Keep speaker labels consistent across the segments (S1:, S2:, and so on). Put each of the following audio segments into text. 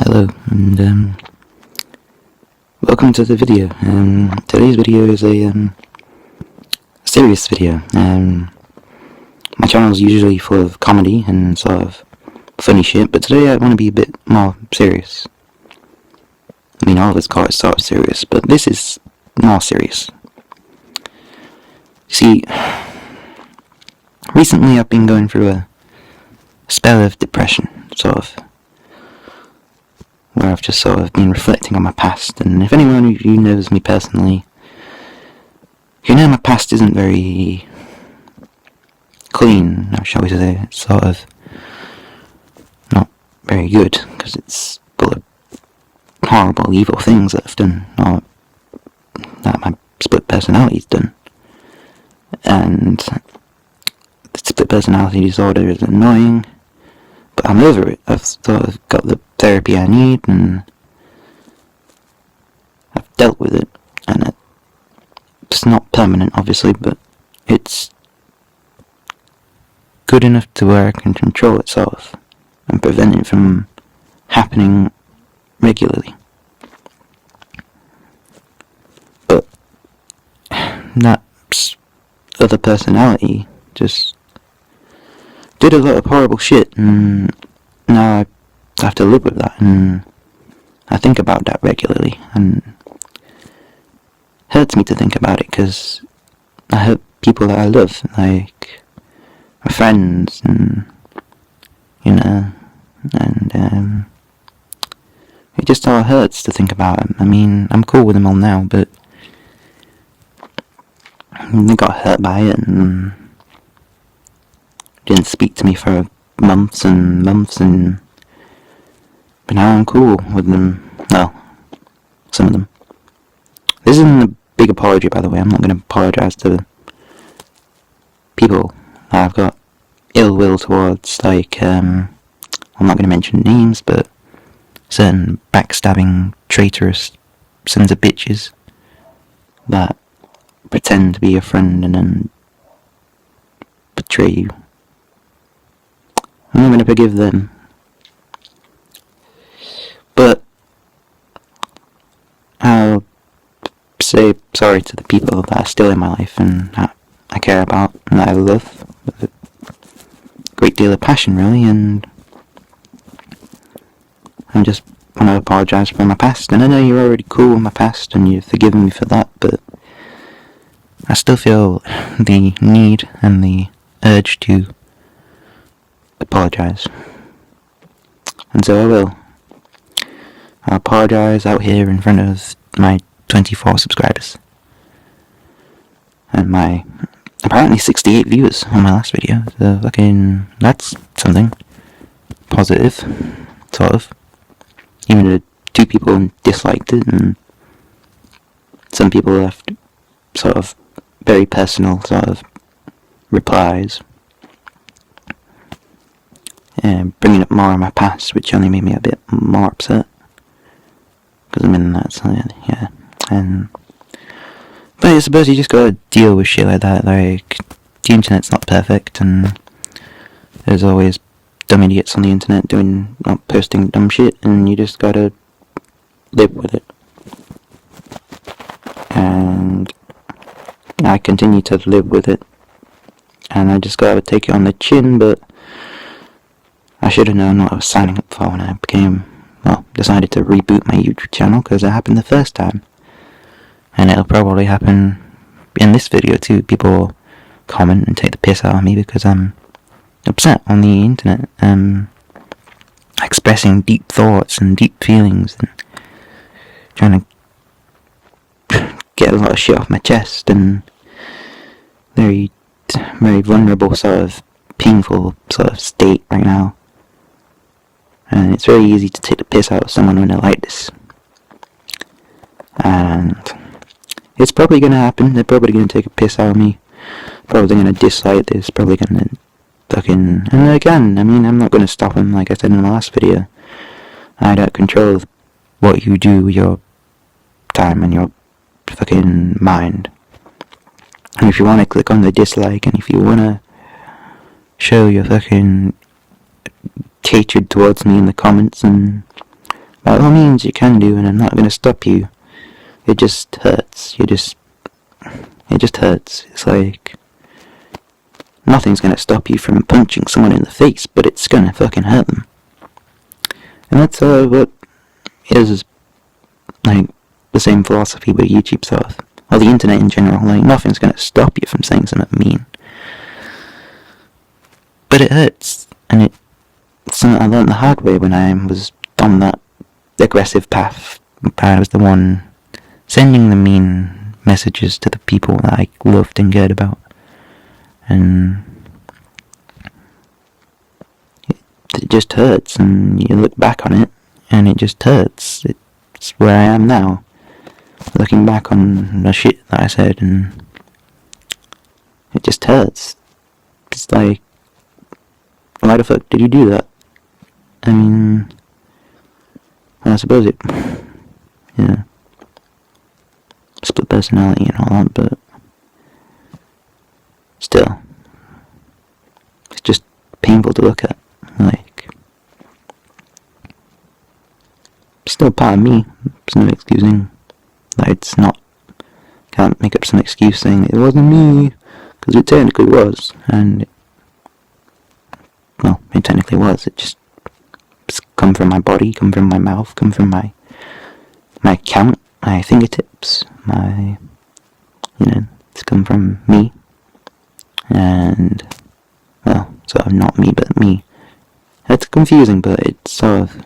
S1: Hello, and welcome to the video. Today's video is a serious video. My channel is usually full of comedy and sort of funny shit, but today I want to be a bit more serious. I mean, all of us call it sort of serious, but this is more serious. You see, recently I've been going through a spell of depression, sort of, where I've just sort of been reflecting on my past. And if anyone of you knows me personally, you know my past isn't very clean, or shall we say. It's sort of not very good, because it's full of horrible, evil things that I've done, or that my split personality's done. And the split personality disorder is annoying, but I'm over it. I've sort of got the therapy I need, and I've dealt with it, and it's not permanent, obviously, but it's good enough to where I can control itself and prevent it from happening regularly. But that other personality just did a lot of horrible shit, and now I have to live with that, and I think about that regularly, and it hurts me to think about it, because I hurt people that I love, like my friends, and and it just all hurts to think about them. I mean, I'm cool with them all now, but they got hurt by it, and didn't speak to me for months and months, and but now I'm cool with them. Well, some of them. This isn't a big apology, by the way. I'm not going to apologise to people that I've got ill will towards, like, I'm not going to mention names, but certain backstabbing, traitorous sons of bitches that pretend to be your friend and then betray you. I'm not going to forgive them. But I'll say sorry to the people that are still in my life and that I care about and that I love with a great deal of passion, really, and I just want to apologise for my past. And I know you're already cool with my past and you've forgiven me for that, but I still feel the need and the urge to apologise. And so I will. I apologise out here in front of my 24 subscribers. And my apparently 68 viewers on my last video. So that's something positive, sort of. Even though 2 people disliked it, and some people left sort of very personal sort of replies, and bringing up more of my past, which only made me a bit more upset, because I'm in that, so yeah. But I suppose you just gotta deal with shit like that. Like, the internet's not perfect, and there's always dumb idiots on the internet posting dumb shit, and you just gotta live with it. And I continue to live with it, and I just gotta take it on the chin. But I should have known what I was signing up for when I decided to reboot my YouTube channel, because it happened the first time. And it'll probably happen in this video too. People comment and take the piss out of me because I'm upset on the internet, expressing deep thoughts and deep feelings, and trying to get a lot of shit off my chest, and very, very vulnerable, sort of painful sort of state right now. And it's very easy to take the piss out of someone when they're like this. And it's probably going to happen. They're probably going to take a piss out of me. Probably going to dislike this. Probably going to fucking... And again, I mean, I'm not going to stop them, like I said in the last video. I don't control what you do with your time and your fucking mind. And if you want to click on the dislike, and if you want to show your fucking hatred towards me in the comments and by all means you can do, and I'm not going to stop you. It just hurts. It just hurts. It's like, nothing's going to stop you from punching someone in the face, but it's going to fucking hurt them. And that's what is, like, the same philosophy with YouTube sort of, or the internet in general. Like, nothing's going to stop you from saying something mean. But it hurts, and it's something I learned the hard way when I was on that aggressive path. I was the one sending the mean messages to the people that I loved and cared about. And it just hurts, and you look back on it, and it just hurts. It's where I am now, looking back on the shit that I said, and it just hurts. It's like, why the fuck did you do that? I mean, well, I suppose it, split personality and all that, but still, it's just painful to look at. Like, still part of me. There's no excusing. Like, it's not, can't make up some excuse saying it wasn't me, because it technically was, and it technically was. It just come from my body, come from my mouth, come from my account, my fingertips, it's come from me, and, well, sort of not me, but me. It's confusing, but it's sort of,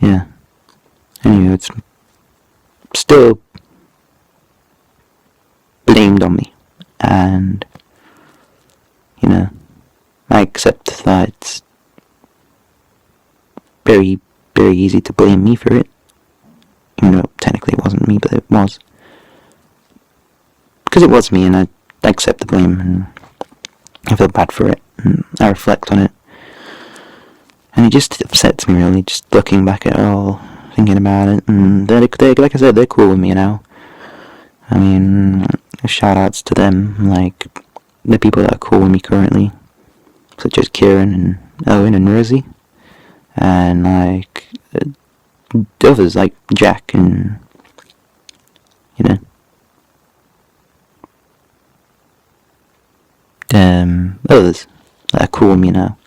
S1: anyway, it's still blamed on me, and, I accept that it's very, very easy to blame me for it, even though technically it wasn't me, but it was. Because it was me, and I accept the blame, and I feel bad for it, and I reflect on it. And it just upsets me, really, just looking back at it all, thinking about it, and they like I said, they're cool with me now. I mean, shoutouts to them, like, the people that are cool with me currently, such as Kieran and Owen and Rosie, and, like, others like Jack and, others that are cool with me now.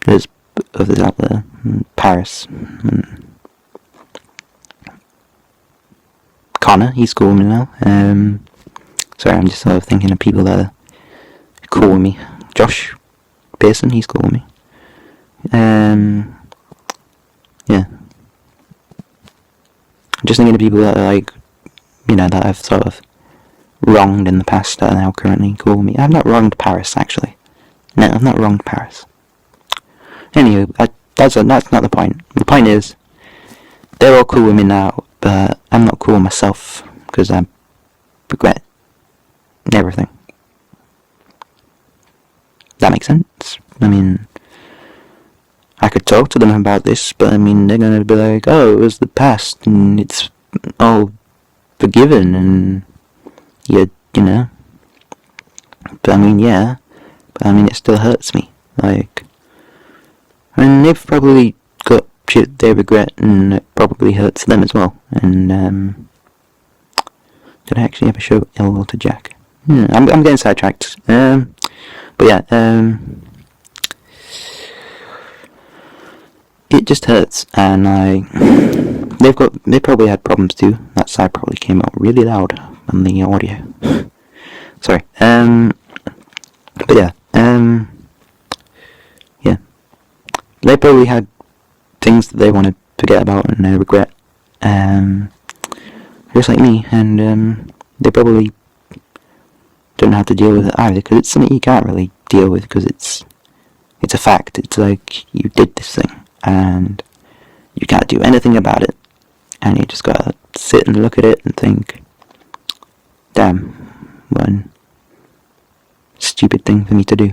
S1: There's others out there, Paris, and Connor, he's cool with me now. Sorry, I'm just sort of thinking of people that are cool with me. Josh Pearson, he's cool with me. I'm just thinking of people that are like, that I've sort of wronged in the past that are now currently cool with me. I've not wronged Paris, actually. No, I've not wronged Paris. Anyway, that's not the point. The point is, they're all cool with me now, but I'm not cool with myself, because I regret everything. That makes sense? I mean, I could talk to them about this, but I mean, they're gonna be like, oh, it was the past, and it's all forgiven, and but I mean, it still hurts me, like, and they've probably got shit they regret, and it probably hurts them as well, and, did I actually ever show ill will to Jack? I'm getting sidetracked, but yeah, it just hurts, and they probably had problems too. That side probably came out really loud on the audio. Sorry. But yeah. Yeah. They probably had things that they want to forget about and they regret. Just like me, and they probably don't have to deal with it either, because it's something you can't really deal with, because it's a fact. It's like, you did this thing, and you can't do anything about it, and you just gotta sit and look at it and think, damn, what a stupid thing for me to do.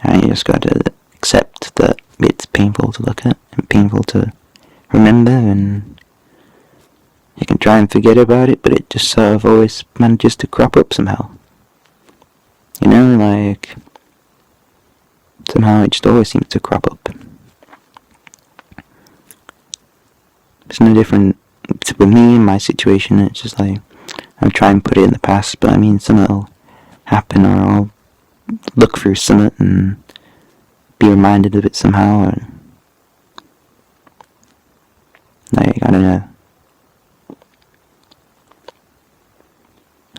S1: And you just gotta accept that it's painful to look at, and painful to remember, and you can try and forget about it, but it just sort of always manages to crop up somehow. Like, somehow it just always seems to crop up. it's no different with me in my situation. It's just like, I'll try and put it in the past, but I mean, something will happen, or I'll look through something and be reminded of it somehow, or like, I don't know.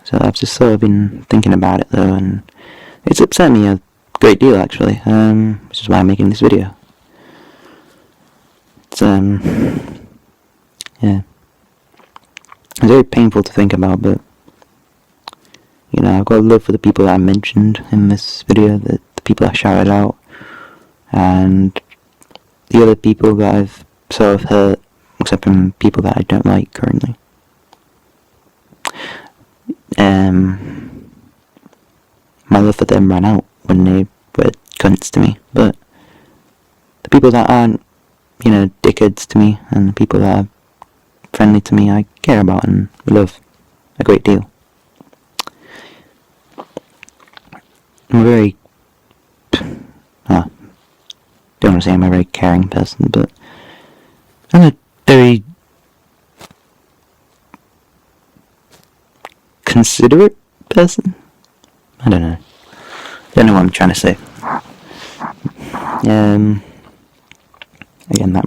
S1: So I've just sort of been thinking about it though, and it's upset me a great deal actually, which is why I'm making this video. It's, yeah. It's very painful to think about, but, you know, I've got love for the people that I mentioned in this video, the people I shouted out, and the other people that I've sort of hurt, except from people that I don't like currently. My love for them ran out when they were cunts to me, but the people that aren't, you know, dickheads to me, and the people that are friendly to me, I care about and love a great deal. I'm a very, don't want to say I'm a very caring person, but I'm a very considerate person. I don't know what I'm trying to say. Again, that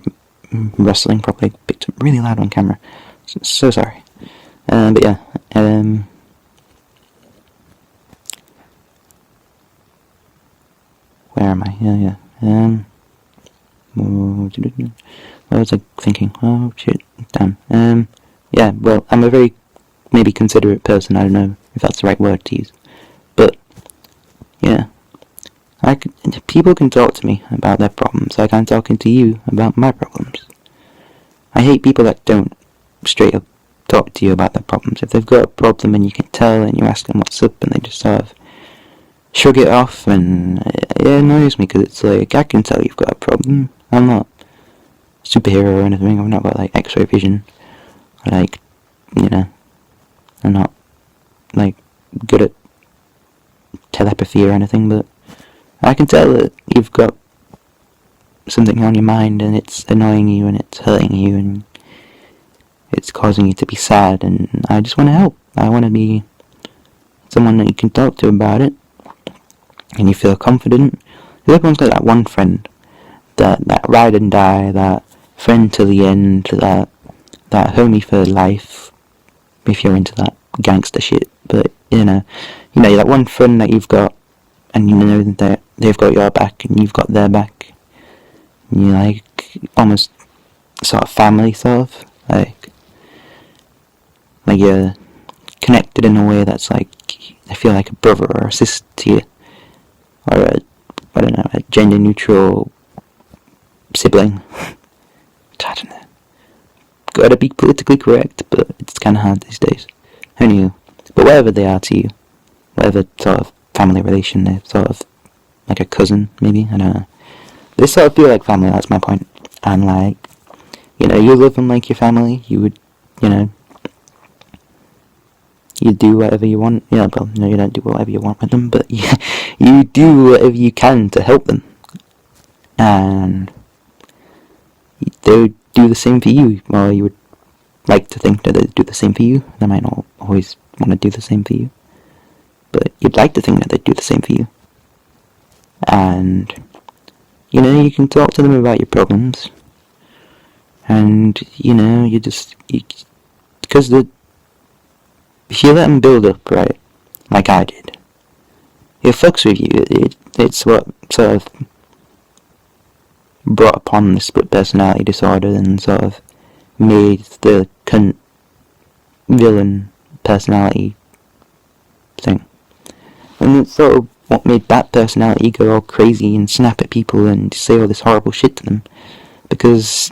S1: rustling probably picked up really loud on camera. So sorry. But yeah, where am I? Yeah. What was I thinking? Oh shit, damn. Yeah, well, I'm a very maybe considerate person. I don't know if that's the right word to use, but yeah, people can talk to me about their problems, like I'm talking to you about my problems. I hate people that don't straight up talk to you about their problems. If they've got a problem and you can tell and you ask them what's up and they just sort of shrug it off, and it annoys me because it's like, I can tell you've got a problem. I'm not a superhero or anything. I've not got like X-ray vision. Like, you know, I'm not like good at telepathy or anything, but I can tell that you've got something on your mind and it's annoying you and it's hurting you and it's causing you to be sad, and I just want to help. I want to be someone that you can talk to about it and you feel confident. Because everyone's got that one friend, that ride and die, that friend till the end, that homie for life, if you're into that gangster shit. But you know that one friend that you've got, and you know that they've got your back and you've got their back, and you're like almost sort of family, sort of like you're connected in a way that's like, I feel like a brother or a sister to you, or a gender neutral sibling. I don't know. Gotta be politically correct, but it's kind of hard these days. Who knew? But whatever they are to you, whatever sort of family relation, they're sort of like a cousin, maybe, I don't know. They sort of feel like family, that's my point. And like, you love them like your family, you would, you do whatever you want. Yeah, well, no, you don't do whatever you want with them, but you do whatever you can to help them. And they would do the same for you. Well, you would like to think that they'd do the same for you. They might not always want to do the same for you, but you'd like to think that they'd do the same for you. And, you can talk to them about your problems. And, because if you let them build up, right, like I did, it fucks with you. It's what sort of brought upon the split personality disorder and sort of made the cunt villain personality thing. And it's sort of what made that personality go all crazy and snap at people and say all this horrible shit to them. Because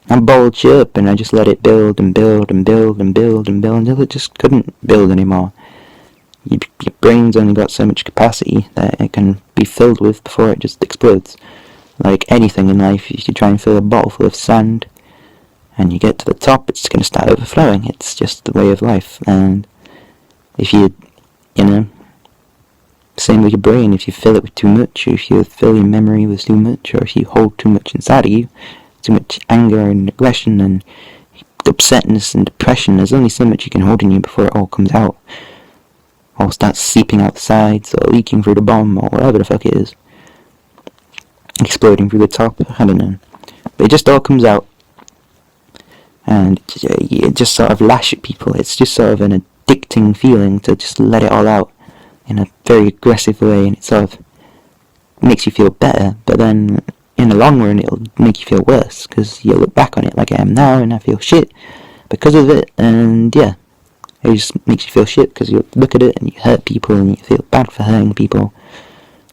S1: I balled shit up and I just let it build and build and build and build and build until it just couldn't build anymore. Your brain's only got so much capacity that it can be filled with before it just explodes. Like anything in life, if you try and fill a bottle full of sand and you get to the top, it's going to start overflowing. It's just the way of life. And if you, same with your brain, if you fill it with too much, or if you fill your memory with too much, or if you hold too much inside of you, too much anger and aggression and upsetness and depression. There's only so much you can hold in you before it all comes out. Or starts seeping out the sides, or leaking through the bottom, or whatever the fuck it is. Exploding through the top, I don't know. But it just all comes out. And it just sort of lash at people. It's just sort of an addicting feeling to just let it all out in a very aggressive way, and it sort of makes you feel better, but then in the long run it'll make you feel worse, because you look back on it like I am now and I feel shit because of it, and yeah, it just makes you feel shit because you look at it and you hurt people and you feel bad for hurting people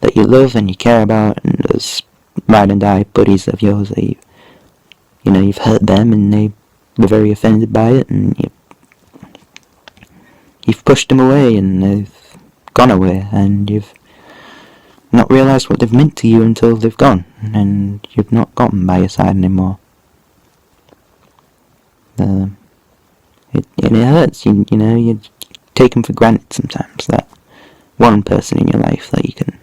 S1: that you love and you care about, and those ride and die buddies of yours that you've hurt them and they were very offended by it, and you've pushed them away and they've gone away, and you've not realised what they've meant to you until they've gone, and you've not got them by your side anymore. It hurts, you take them for granted sometimes, that one person in your life that you can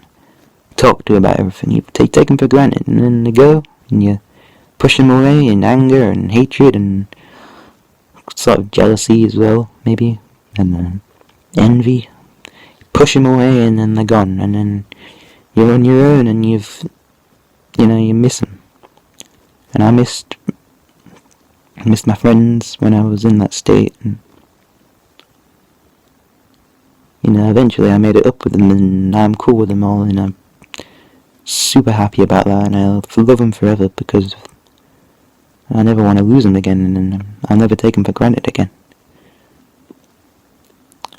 S1: talk to about everything. You take them for granted, and then they go, and you push them away in anger and hatred and sort of jealousy as well, maybe, and envy. Push them away and then they're gone, and then you're on your own and you miss them. And I missed my friends when I was in that state, and eventually I made it up with them, and I'm cool with them all, and I'm super happy about that, and I'll love them forever because I never want to lose them again, and I'll never take them for granted again.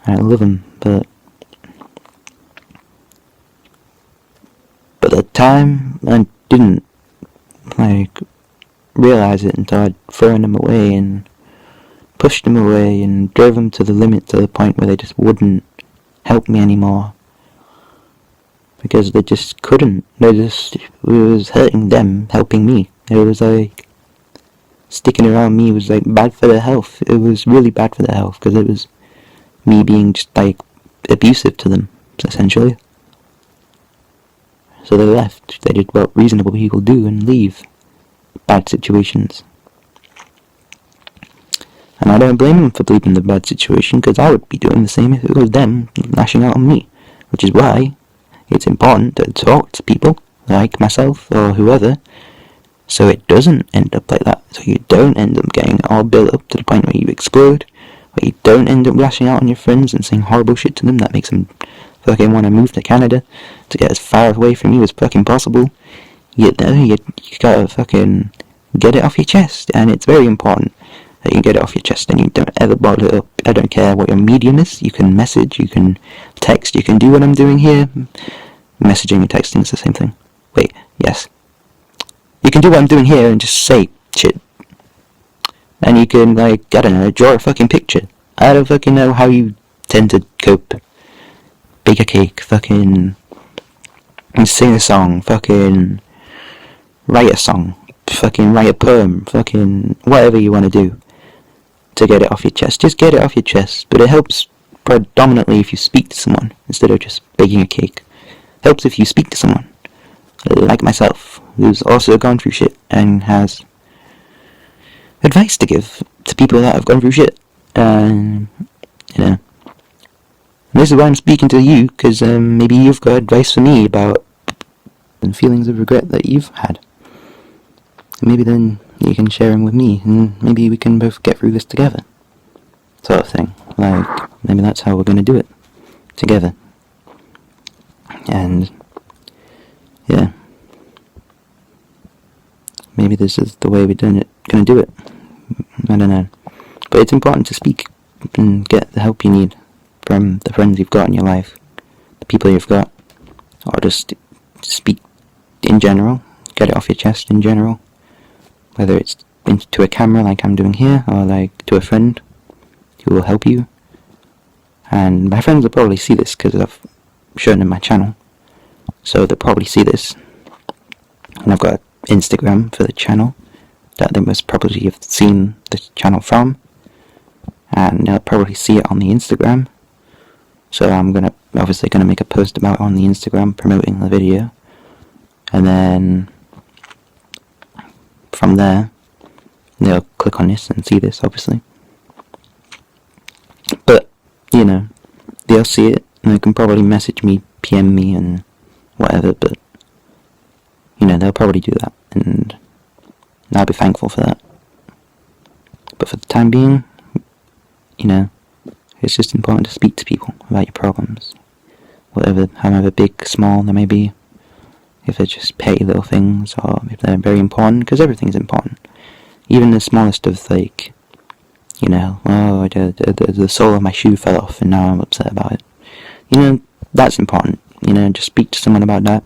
S1: I love them, but at the time I didn't realise it until I'd thrown them away and pushed them away and drove them to the limit, to the point where they just wouldn't help me anymore, because they just couldn't. It was hurting them, helping me. It was like sticking around me was like bad for their health. It was really bad for their health, because it was me being just abusive to them, essentially. So they left. They did what reasonable people do and leave bad situations. And I don't blame them for leaving the bad situation, because I would be doing the same if it was them lashing out on me. Which is why it's important to talk to people like myself or whoever, so it doesn't end up like that. So you don't end up getting all built up to the point where you explode, or you don't end up lashing out on your friends and saying horrible shit to them that makes them fucking want to move to Canada to get as far away from you as fucking possible. You gotta fucking get it off your chest, and it's very important that you get it off your chest and you don't ever bottle it up. I don't care what your medium is. You can message, you can text, you can do what I'm doing here. Messaging and texting is the same thing. Wait, yes. You can do what I'm doing here and just say shit. And you can, I don't know, draw a fucking picture. I don't fucking know how you tend to cope. Bake a cake, fucking sing a song, fucking write a song, fucking write a poem, fucking whatever you want to do to get it off your chest. Just get it off your chest. But it helps predominantly if you speak to someone instead of just baking a cake. Helps if you speak to someone like myself, who's also gone through shit and has advice to give to people that have gone through shit. And this is why I'm speaking to you, because maybe you've got advice for me about and feelings of regret that you've had. Maybe then you can share them with me, and maybe we can both get through this together, sort of thing. Maybe that's how we're going to do it, together. And yeah, maybe this is the way we're going to do it. I don't know, but it's important to speak and get the help you need from the friends you've got in your life, the people you've got, or just speak in general, get it off your chest in general, whether it's to a camera like I'm doing here, or to a friend who will help you. And my friends will probably see this because I've shown them my channel, so they'll probably see this. And I've got Instagram for the channel that they must probably have seen the channel from, and they'll probably see it on the Instagram. So I'm obviously gonna make a post about it on the Instagram promoting the video, and then from there, they'll click on this and see this, obviously. But, you know, they'll see it, and they can probably message me, PM me, and whatever, but, you know, they'll probably do that, and I'll be thankful for that. But for the time being, you know, it's just important to speak to people about your problems. Whatever, however big, small they may be. If they're just petty little things, or if they're very important, because everything's important. Even the smallest of, like, you know, oh, the sole of my shoe fell off and now I'm upset about it. You know, that's important. You know, just speak to someone about that.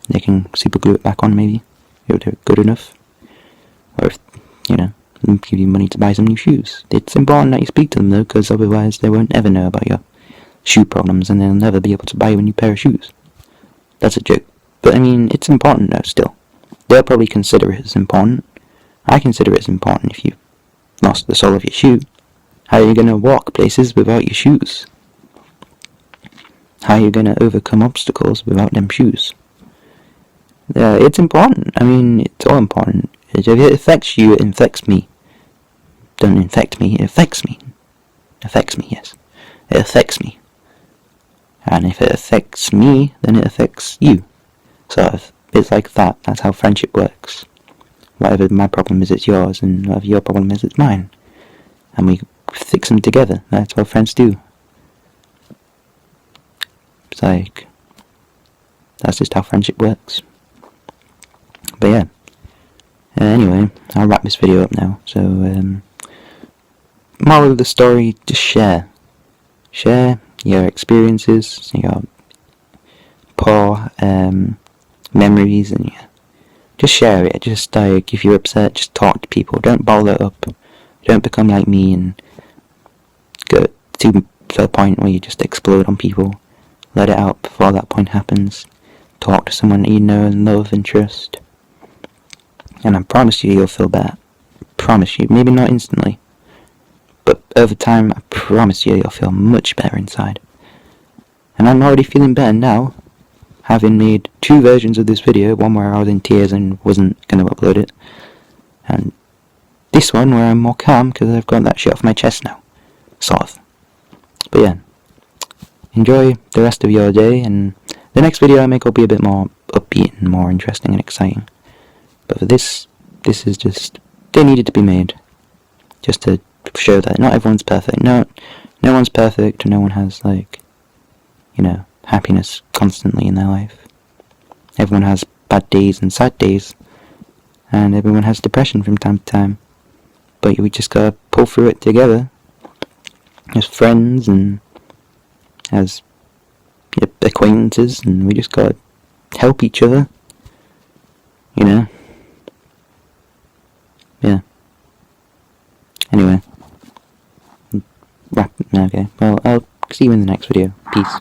S1: They can super glue it back on, maybe, if they're good enough. Or if, you know, give you money to buy some new shoes. It's important that you speak to them, though, because otherwise they won't ever know about your shoe problems and they'll never be able to buy you a new pair of shoes. That's a joke. But, I mean, it's important, though, still. They'll probably consider it as important. I consider it as important if you lost the sole of your shoe. How are you going to walk places without your shoes? How are you going to overcome obstacles without them shoes? It's important. I mean, it's all important. If it affects you, it infects me. Don't infect me, it affects me. Affects me, yes. It affects me. And if it affects me, then it affects you. So it's like that. That's how friendship works. Whatever my problem is, it's yours, and whatever your problem is, it's mine. And we fix them together. That's what friends do. It's like, that's just how friendship works. But yeah. Anyway, I'll wrap this video up now. So, moral of the story, just share. Share your experiences, your poor memories, and just share it. Just like, if you're upset, just talk to people. Don't bottle it up. Don't become like me and go to the point where you just explode on people. Let it out before that point happens. Talk to someone that you know and love and trust. And I promise you, you'll feel better. Promise you. Maybe not instantly, but over time, I promise you, you'll feel much better inside. And I'm already feeling better now, having made 2 versions of this video, one where I was in tears and wasn't going to upload it, and this one where I'm more calm because I've got that shit off my chest now. Sort of. But yeah, enjoy the rest of your day, and the next video I make will be a bit more upbeat and more interesting and exciting. But for this is just, they needed to be made, just to show that not everyone's perfect. No one's perfect, no one has, like, you know, happiness constantly in their life. Everyone has bad days and sad days, and everyone has depression from time to time. But we just gotta pull through it together, as friends and as acquaintances, and we just gotta help each other, you know. Yeah. Anyway. Okay, well, I'll see you in the next video. Peace.